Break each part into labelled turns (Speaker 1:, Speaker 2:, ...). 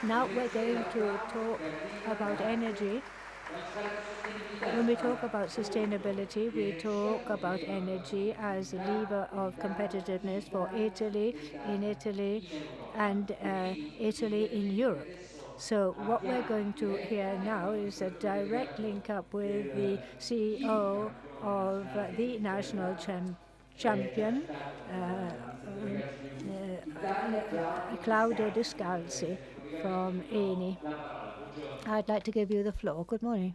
Speaker 1: Now we're going to talk about energy. When we talk about sustainability, we talk about energy as a lever of competitiveness for Italy, in Italy, and Italy in Europe. So what we're going to hear now is a direct link up with the CEO of the national champion, Claudio Descalzi from Eni. I'd like to give you the floor. Good morning.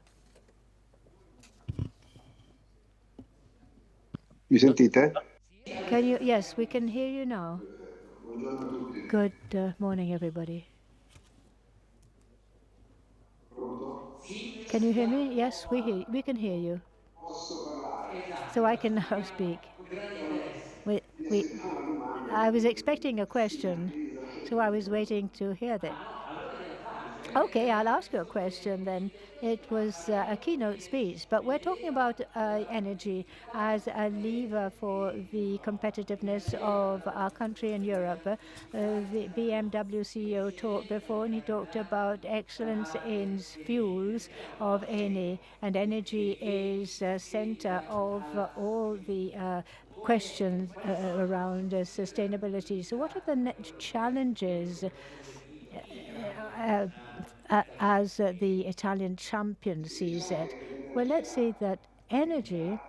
Speaker 2: Mi sentite?
Speaker 1: Can you? Yes, we can hear you now.
Speaker 2: Perfetto. Buongiorno a tutti.
Speaker 1: Good morning, everybody.
Speaker 2: Pronto?
Speaker 1: Can you hear me? Yes, we can hear you.
Speaker 2: Posso parlare?
Speaker 1: So I can now speak. We,
Speaker 2: Mi
Speaker 1: we,
Speaker 2: aspettavo una domanda.
Speaker 1: I was expecting a
Speaker 2: Sì,
Speaker 1: question,
Speaker 2: anche io
Speaker 1: so I was waiting to hear that. Okay, I'll ask you a question then. It was a keynote speech, but we're talking about energy as a lever for the competitiveness of our country in Europe. The BMW CEO talked before, and he talked about excellence in fuels of Eni, and energy is center of all the questions around sustainability. So, what are the challenges uh, as the Italian champion sees it? Well, let's say that energy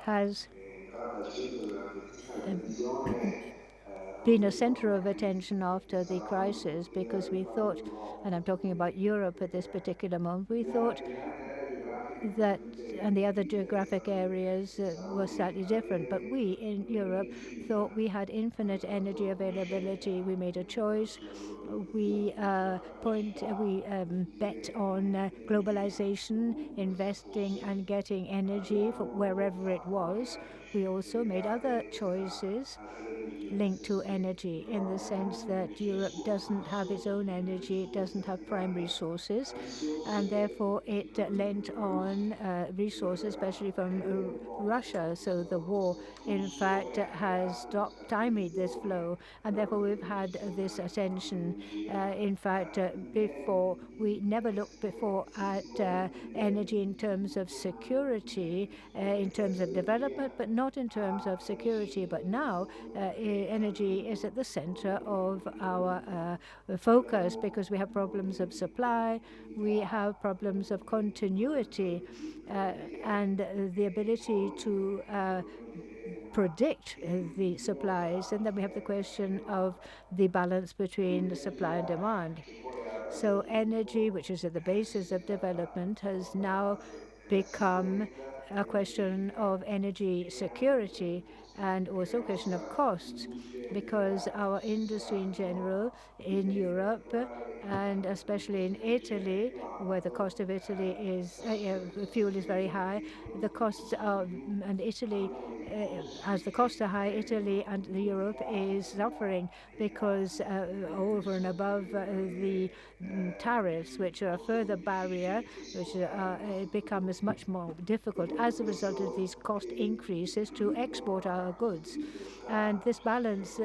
Speaker 1: has
Speaker 2: entrata al centro dell'attenzione e dell'attenzione
Speaker 1: been
Speaker 2: dopo
Speaker 1: a
Speaker 2: il
Speaker 1: center of
Speaker 2: Covid.
Speaker 1: attention
Speaker 2: È
Speaker 1: after the
Speaker 2: stata
Speaker 1: crisis
Speaker 2: un'opportunità
Speaker 1: because
Speaker 2: per
Speaker 1: we
Speaker 2: fare
Speaker 1: thought, and I'm
Speaker 2: l'Europa
Speaker 1: talking about Europe at this
Speaker 2: perché
Speaker 1: particular moment, we thought
Speaker 2: le aree geografiche
Speaker 1: that, and the other
Speaker 2: definite
Speaker 1: geographic areas were
Speaker 2: stavano
Speaker 1: slightly different. But we in Europe thought
Speaker 2: infinita.
Speaker 1: we had infinite
Speaker 2: Abbiamo
Speaker 1: energy
Speaker 2: fatto una
Speaker 1: availability.
Speaker 2: scelta
Speaker 1: We made a choice.
Speaker 2: sulla
Speaker 1: We
Speaker 2: globalizzazione, sulla
Speaker 1: we
Speaker 2: capacità di
Speaker 1: bet
Speaker 2: generare
Speaker 1: on
Speaker 2: energia
Speaker 1: globalization,
Speaker 2: ovunque
Speaker 1: investing
Speaker 2: fosse.
Speaker 1: and getting energy for
Speaker 2: Abbiamo
Speaker 1: wherever it
Speaker 2: fatto anche
Speaker 1: was.
Speaker 2: altre
Speaker 1: We
Speaker 2: scelte
Speaker 1: also made other
Speaker 2: legate
Speaker 1: choices
Speaker 2: all'energia
Speaker 1: linked to
Speaker 2: stessa.
Speaker 1: energy in the
Speaker 2: L'Europa
Speaker 1: sense
Speaker 2: non è
Speaker 1: that Europe
Speaker 2: necessitosa
Speaker 1: doesn't have its
Speaker 2: solo
Speaker 1: own
Speaker 2: di
Speaker 1: energy, it
Speaker 2: risorse
Speaker 1: doesn't have prime
Speaker 2: legate
Speaker 1: resources,
Speaker 2: a
Speaker 1: and
Speaker 2: risorse
Speaker 1: therefore it lent
Speaker 2: principalmente
Speaker 1: on
Speaker 2: russe.
Speaker 1: resources, especially from
Speaker 2: È vero un po'
Speaker 1: Russia. So the war,
Speaker 2: questo
Speaker 1: in fact,
Speaker 2: flusso ha
Speaker 1: has
Speaker 2: creato questa
Speaker 1: stymied this
Speaker 2: attenzione
Speaker 1: flow, and therefore
Speaker 2: proprio
Speaker 1: we've
Speaker 2: perché
Speaker 1: had
Speaker 2: ci
Speaker 1: this
Speaker 2: sono fonti di
Speaker 1: attention.
Speaker 2: energia
Speaker 1: In fact, before we
Speaker 2: indipendenti
Speaker 1: never
Speaker 2: dal
Speaker 1: looked
Speaker 2: settore
Speaker 1: before at
Speaker 2: energetico,
Speaker 1: energy in
Speaker 2: indipendenti
Speaker 1: terms of
Speaker 2: economicamente
Speaker 1: security, in
Speaker 2: da
Speaker 1: terms
Speaker 2: questa
Speaker 1: of development,
Speaker 2: energia
Speaker 1: but not in terms of
Speaker 2: ha
Speaker 1: security. But now energy is at the center of our focus because we have problems of supply, we have problems of continuity, and the ability to predict the supplies. And then we have the question of the balance between the supply and demand. So energy, which is at the basis of development, has now become a question of energy security and also a question of costs because our industry in general in Europe and especially in Italy, where the cost of Italy is fuel is very high, the costs of and Italy, as the costs are high, Italy and Europe is suffering because over and above the tariffs, which are a further barrier, which it becomes much more difficult as a result of these cost increases to export our goods. And this balance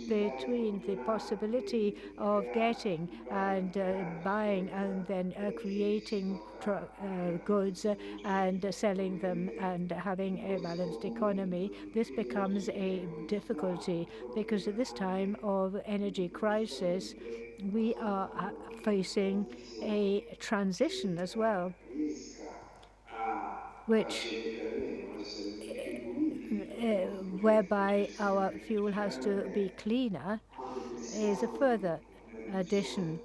Speaker 1: between the possibility of getting and buying and then creating goods and selling them and having a balanced economy, this becomes a difficulty because at this time of energy crisis, we are facing a transition as well, which whereby our fuel has to be cleaner is a further addition.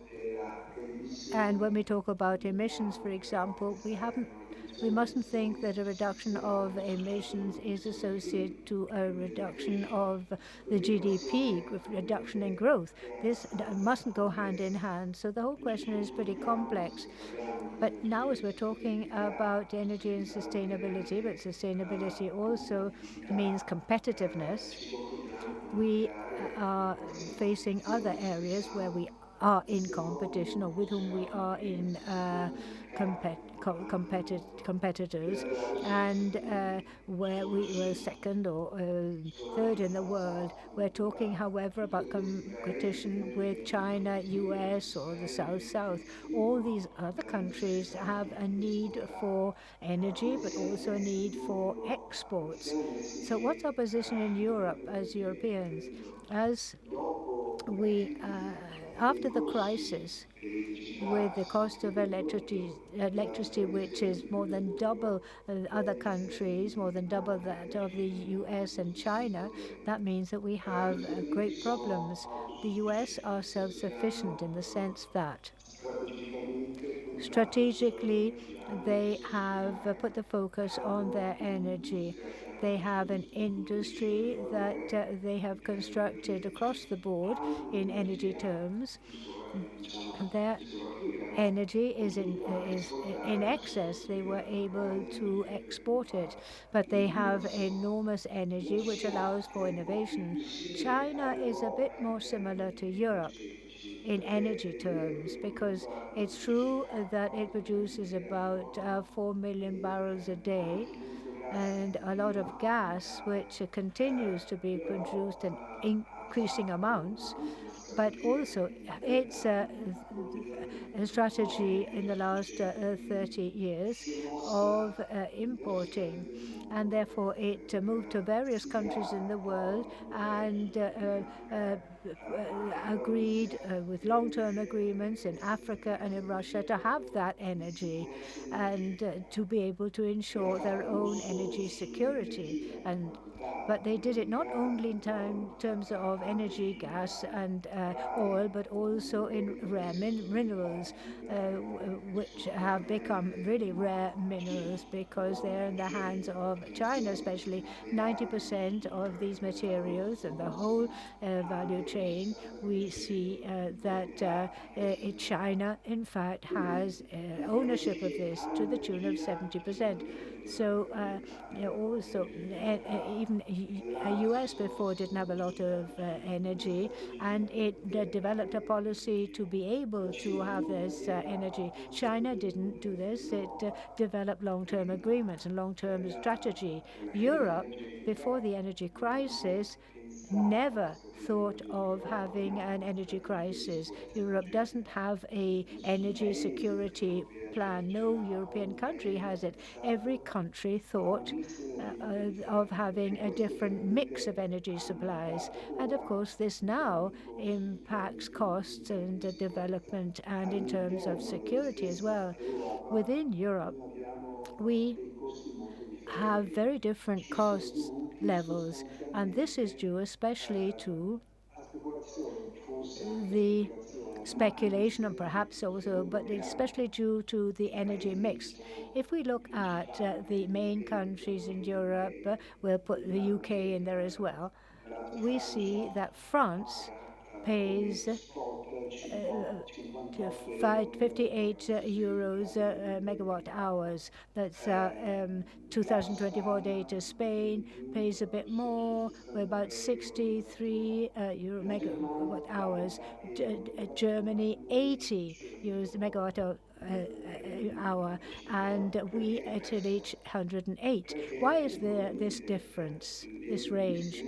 Speaker 1: And when we talk about emissions, for example, we mustn't think that a reduction of emissions is associated to a reduction of the GDP, reduction in growth. This mustn't go hand in hand. So the whole question is pretty complex. But now, as we're talking about energy and sustainability, but sustainability also means competitiveness, we are facing other areas where we are in competition or with whom we are in competitors, and where we were second or third in the world. We're talking, however, about competition with China, US, or the South. All these other countries have a need for energy, but also a need for exports. So, what's our position in Europe as Europeans? As we, after the crisis, with the cost of electricity, which is more than double other countries, more than double that of the US and China, that means that we have great problems. The US are self sufficient in the sense that strategically they have put the focus on their energy. They have an industry that they have constructed across the board in energy terms. Their energy is in excess. They were able to export it, but they have enormous energy, which allows for innovation. China is a bit more similar to Europe in energy terms, because it's true that it produces about 4 million barrels a day and a lot of gas, which continues to be produced in increasing amounts. But also, it's a strategy in the last 30 years of importing. And therefore, it moved to various countries in the world and agreed with long-term agreements in Africa and in Russia to have that energy and to be able to ensure their own energy security. But they did it not only in terms of energy, gas, and oil, but also in rare minerals, which have become really rare minerals because they're in the hands of China, especially 90% of these materials and the whole value chain. We see that China, in fact, has ownership of this to the tune of 70%. So, also, even US before didn't have a lot of energy, and it developed a policy to be able to have this energy. China didn't do this. It developed long-term agreements and long-term strategy. Europe, before the energy crisis, never thought of having an energy crisis. Europe doesn't have a energy security plan. No European country has it. Every country thought of having a different mix of energy supplies. And of course, this now impacts costs and development and in terms of security as well. Within Europe, we have very different costs levels, and this is due especially to the speculation and perhaps also, but especially due to the energy mix. If we look at the main countries in Europe, we'll put the UK in there as well, we see that France pays 58 euros megawatt hours. That's 2024 data. Spain pays a bit more, we're about 63 euro megawatt hours. Germany, 80 euros megawatt hour, and we Italy 108. Why is there this difference, this range?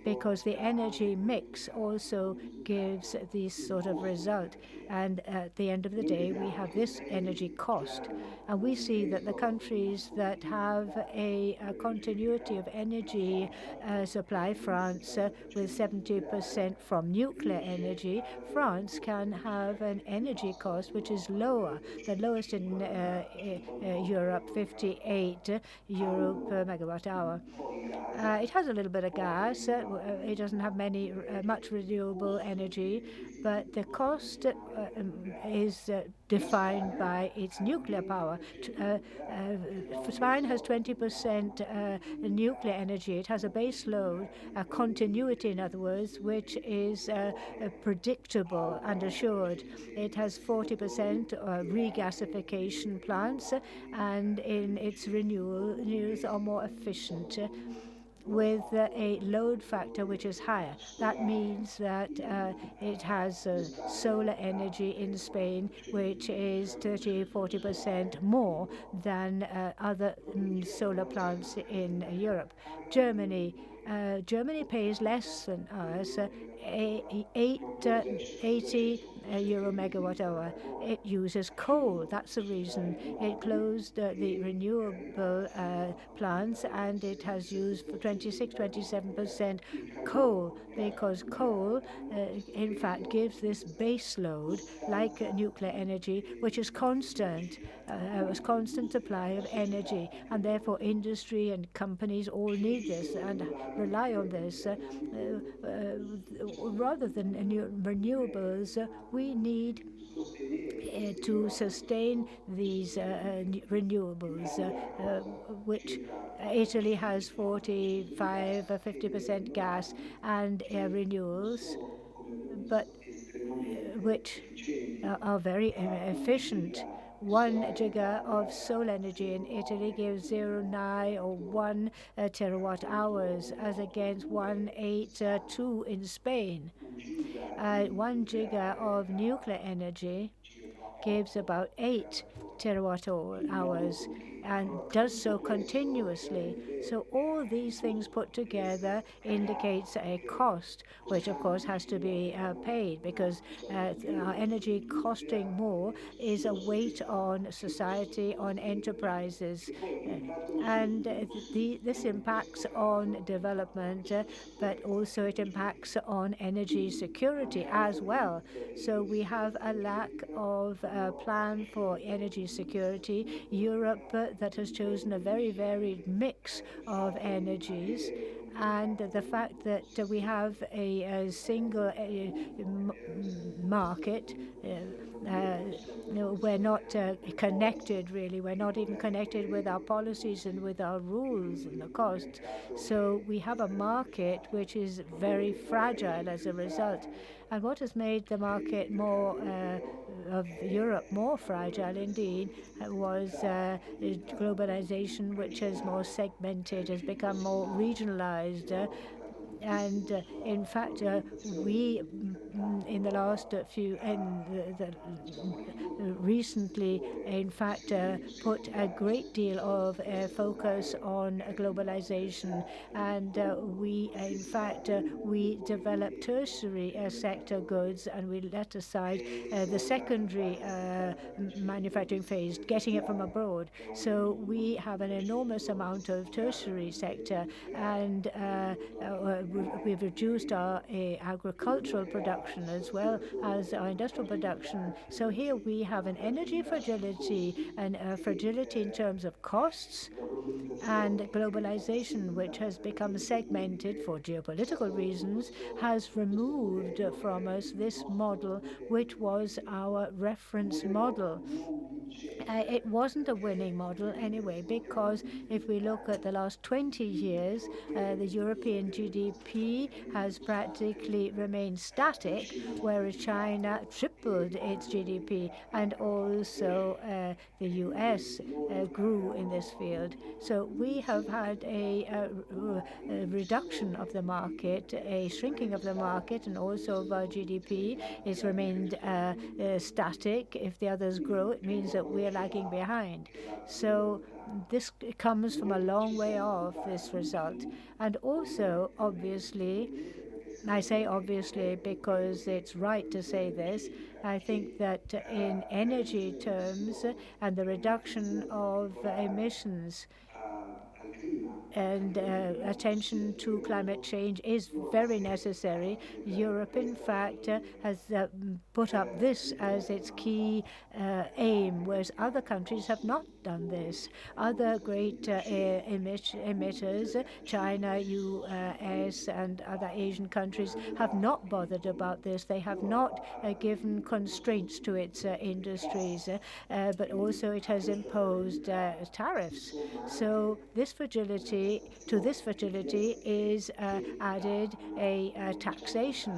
Speaker 1: Because the energy mix also gives this sort of result. And at the end of the day, we have this energy cost. And we see that the countries that have a continuity of energy supply, France with 70% from nuclear energy, France can have an energy cost which is lower, the lowest in Europe, 58 euro per megawatt hour. It has a little bit of gas. It doesn't have much renewable energy, but the cost is defined by its nuclear power. Spain has 20% nuclear energy. It has a base load, a continuity, in other words, which is predictable and assured. It has 40% regasification plants, and in its renewals are more efficient. with a load factor which is higher. That means that it has solar energy in Spain, which is 30-40% more than other solar plants in Europe. Germany. Germany pays less than us, 80 euro megawatt hour. It uses coal. That's the reason it closed the renewable plants, and it has used for 26-27% coal, because coal, in fact, gives this base load like nuclear energy, which is constant, a constant supply of energy, and therefore industry and companies all need this and rely on this. Rather than renewables, we need to sustain these renewables, which Italy has 45 or 50% gas and renewals, but which are very efficient. 1 giga of solar energy in Italy gives 0.9 or 1 terawatt hours, as against 1.82 in Spain. 1 giga of nuclear energy gives about 8 terawatt hours and does so continuously. So all these things put together indicates a cost, which of course has to be paid, because our energy costing more is a weight on society, on enterprises. And this impacts on development, but also it impacts on energy security as well. So we have a lack of a plan for energy security. Europe that has chosen a very varied mix of energies, and the fact that we have a single market. We're not connected, really. We're not even connected with our policies and with our rules and the costs. So we have a market which is very fragile as a result. And what has made the market more of Europe more fragile indeed was globalization, which is more segmented, has become more regionalized. And in fact, we in the last few in recently, in fact, put a great deal of focus on globalization, and we, in fact, we developed tertiary sector goods, and we let aside the secondary manufacturing phase, getting it from abroad. So we have an enormous amount of tertiary sector, and we've reduced our agricultural production as well as our industrial production. So here we have an energy fragility and a fragility in terms of costs, and globalization, which has become segmented for geopolitical reasons, has removed from us this model, which was our reference model. It wasn't a winning model anyway, because if we look at the last 20 years, the European GDP has practically remained static, whereas China tripled its GDP, and also the US grew in this field. So we have had a reduction of the market, a shrinking of the market, and also of our GDP. It's remained static. If the others grow, it means that we're lagging behind. So this comes from a long way off, this result. And also, obviously, I say obviously because it's right to say this. I think that in energy terms and the reduction of emissions and attention to climate change is very necessary. Europe, in fact, has put up this as its key aim, whereas other countries have not done this. Other great emitters, China, US, and other Asian countries, have not bothered about this. They have not given constraints to its industries, but also it has imposed tariffs. So this fragility, to this fragility is added a taxation,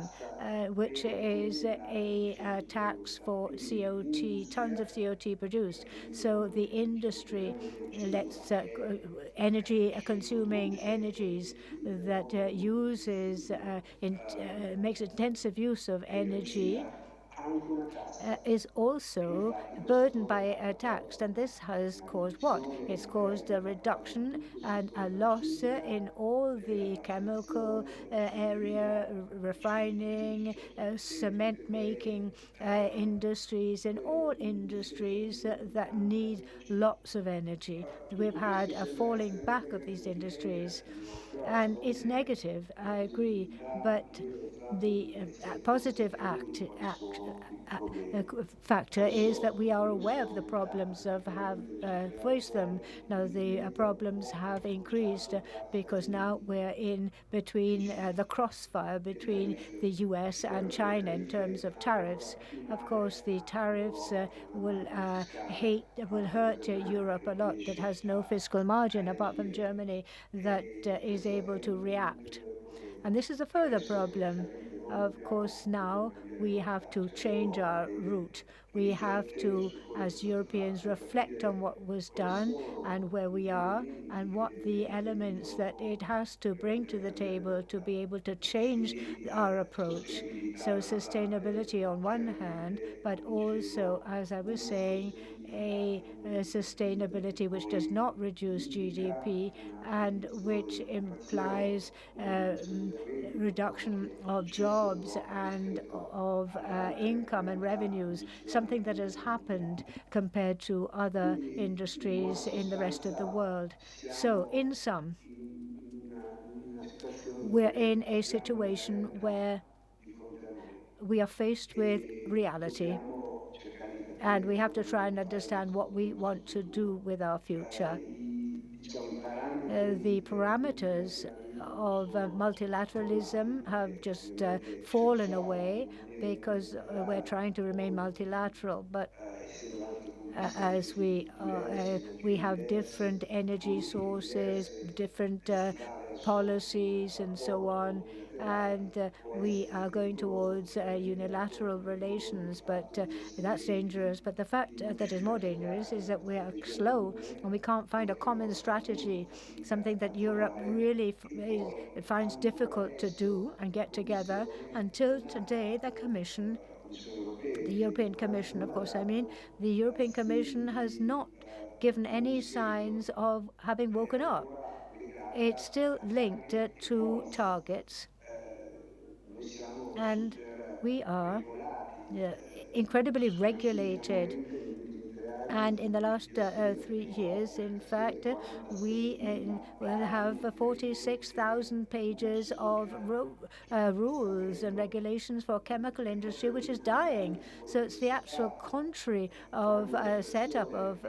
Speaker 1: which is a tax for CO2, tons of CO2 produced. So the industry, let's energy consuming energies that uses makes intensive use of energy is also burdened by a tax. And this has caused what? It's caused a reduction and a loss in all the chemical area, refining, cement making industries, in all industries that need lots of energy. We've had a falling back of these industries. And it's negative, I agree, but the positive factor is that we are aware of the problems of have voiced them. Now the problems have increased because now we're in between the crossfire between the U.S. and China in terms of tariffs. Of course, the tariffs will hurt Europe a lot. That has no fiscal margin apart from Germany that is able to react. And this is a further problem. Of course, now we have to change our route. We have to, as Europeans, reflect on what was done and where we are and what the elements that it has to bring to the table to be able to change our approach. So, sustainability on one hand, but also, as I was saying, a sustainability which does not reduce GDP and which implies reduction of jobs and of income and revenues, something that has happened compared to other industries in the rest of the world. So, in sum, we're in a situation where we are faced with reality and we have to try and understand what we want to do with our future. The parameters of multilateralism have just fallen away because we're trying to remain multilateral. But as we have different energy sources, different policies, and so on, and we are going towards unilateral relations, but that's dangerous. But the fact that is more dangerous is that we are slow and we can't find a common strategy, something that Europe really finds difficult to do and get together. Until today, the European Commission, of course, the European Commission has not given any signs of having woken up. It's still linked to targets, and we are incredibly regulated. And in the last 3 years, in fact, we will have 46,000 pages of rules and regulations for chemical industry, which is dying. So it's the actual contrary of a setup of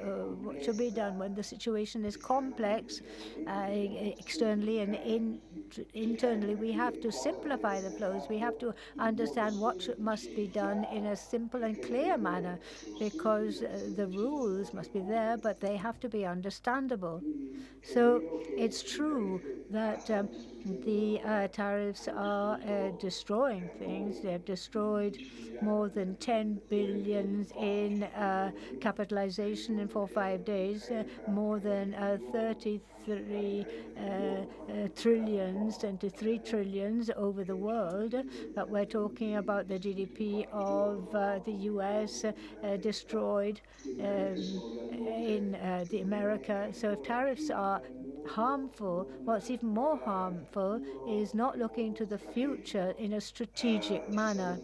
Speaker 1: what should be done when the situation is complex externally and internally. We have to simplify the flows. We have to understand what must be done in a simple and clear manner, because the rules must be there, but they have to be understandable. So it's true that the tariffs are destroying things. They've destroyed more than 10 billion in capitalization in 4 or 5 days, more than 33 trillions, 23 trillions over the world. But we're talking about the GDP of the US destroyed in the America. So if tariffs are harmful, what's even more harmful is not looking to the future in a strategic manner.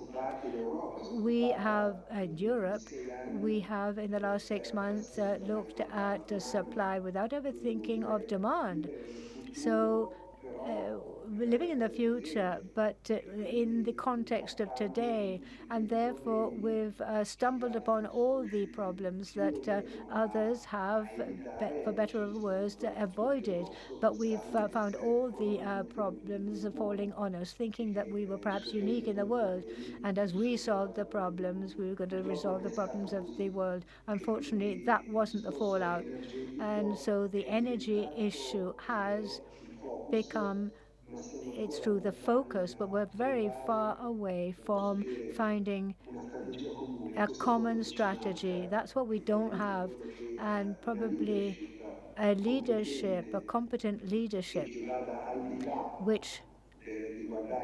Speaker 1: We have in Europe, we have in the last 6 months looked at the supply without ever thinking of demand. So we're living in the future, but in the context of today, and therefore we've stumbled upon all the problems that others have, for better or worse, avoided. But we've found all the problems falling on us, thinking that we were perhaps unique in the world. And as we solved the problems, we were going to resolve the problems of the world. Unfortunately, that wasn't the fallout. And so the energy issue has become it's through the focus, but we're very far away from finding a common strategy. That's what we don't have, and probably a leadership, a competent leadership, which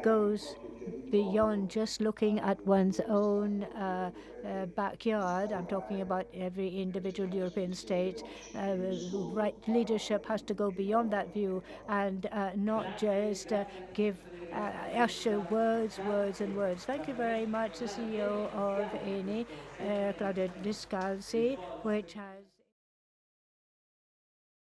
Speaker 1: goes beyond just looking at one's own backyard. I'm talking about every individual European state. Right leadership has to go beyond that view and not just give usher words, words, and words. Thank you very much, the CEO of Eni, Claudio Descalzi, which has